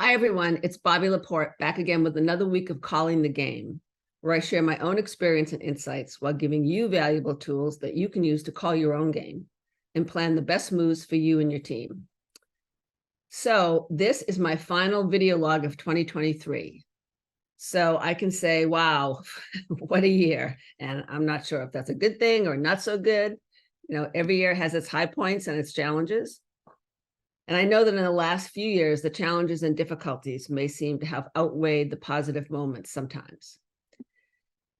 Hi, everyone. It's Bobbie LaPorte back again with another week of Calling the Game, where I share my own experience and insights while giving you valuable tools that you can use to call your own game and plan the best moves for you and your team. So this is my final video log of 2023. So I can say, wow, what a year. And I'm not sure if that's a good thing or not so good. You know, every year has its high points and its challenges. And I know that in the last few years, the challenges and difficulties may seem to have outweighed the positive moments sometimes.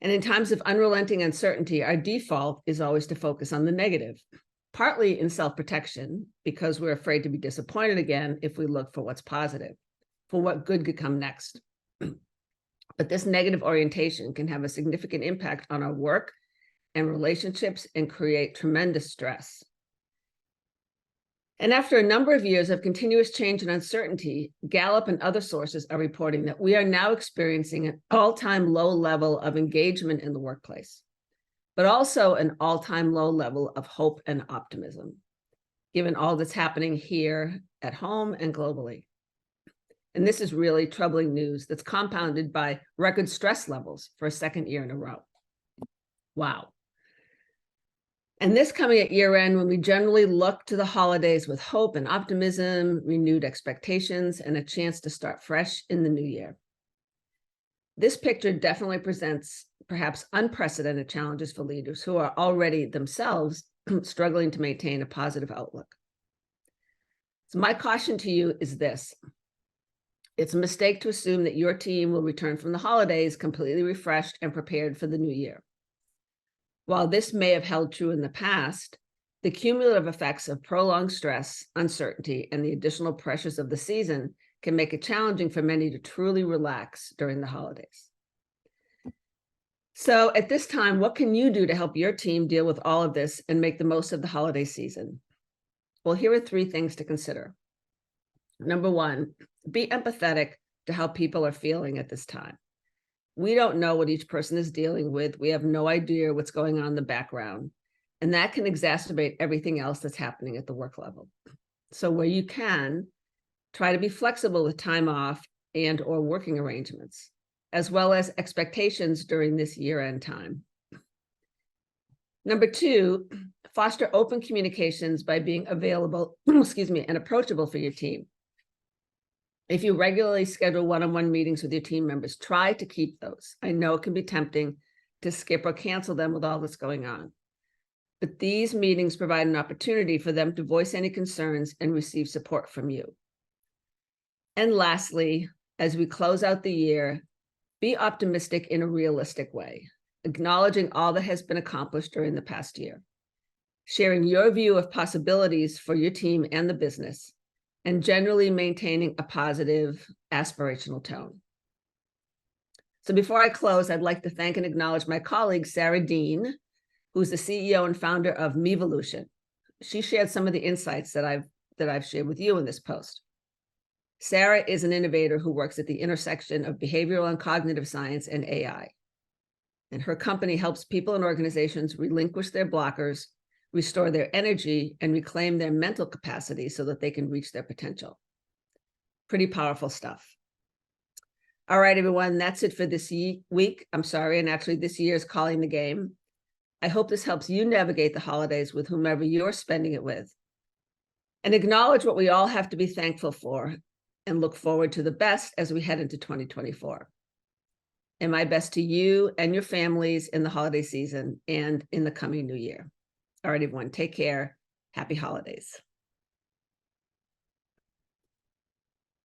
And in times of unrelenting uncertainty, our default is always to focus on the negative, partly in self-protection, because we're afraid to be disappointed again if we look for what's positive, for what good could come next. But this negative orientation can have a significant impact on our work and relationships and create tremendous stress. And after a number of years of continuous change and uncertainty, Gallup and other sources are reporting that we are now experiencing an all-time low level of engagement in the workplace, but also an all-time low level of hope and optimism, given all that's happening here at home and globally. And this is really troubling news that's compounded by record stress levels for a second year in a row. Wow. And this coming at year end, when we generally look to the holidays with hope and optimism, renewed expectations, and a chance to start fresh in the new year. This picture definitely presents perhaps unprecedented challenges for leaders who are already themselves struggling to maintain a positive outlook. So my caution to you is this. It's a mistake to assume that your team will return from the holidays completely refreshed and prepared for the new year. While this may have held true in the past, the cumulative effects of prolonged stress, uncertainty, and the additional pressures of the season can make it challenging for many to truly relax during the holidays. So at this time, what can you do to help your team deal with all of this and make the most of the holiday season? Well, here are 3 things to consider. Number 1, be empathetic to how people are feeling at this time. We don't know what each person is dealing with. We have no idea what's going on in the background. And that can exacerbate everything else that's happening at the work level. So where you can, try to be flexible with time off and or working arrangements, as well as expectations during this year-end time. Number 2, foster open communications by being available, and approachable for your team. If you regularly schedule one-on-one meetings with your team members, try to keep those. I know it can be tempting to skip or cancel them with all that's going on. But these meetings provide an opportunity for them to voice any concerns and receive support from you. And lastly, as we close out the year, be optimistic in a realistic way, acknowledging all that has been accomplished during the past year, sharing your view of possibilities for your team and the business, and generally maintaining a positive, aspirational tone. So before I close, I'd like to thank and acknowledge my colleague, Sarah Dean, who's the CEO and founder of Mevolution. She shared some of the insights that I've shared with you in this post. Sarah is an innovator who works at the intersection of behavioral and cognitive science and AI. And her company helps people and organizations relinquish their blockers, restore their energy, and reclaim their mental capacity so that they can reach their potential. Pretty powerful stuff. All right, everyone, that's it for this week. I'm sorry, and actually this year's Calling the Game. I hope this helps you navigate the holidays with whomever you're spending it with. And acknowledge what we all have to be thankful for and look forward to the best as we head into 2024. And my best to you and your families in the holiday season and in the coming new year. All right, everyone, take care. Happy holidays.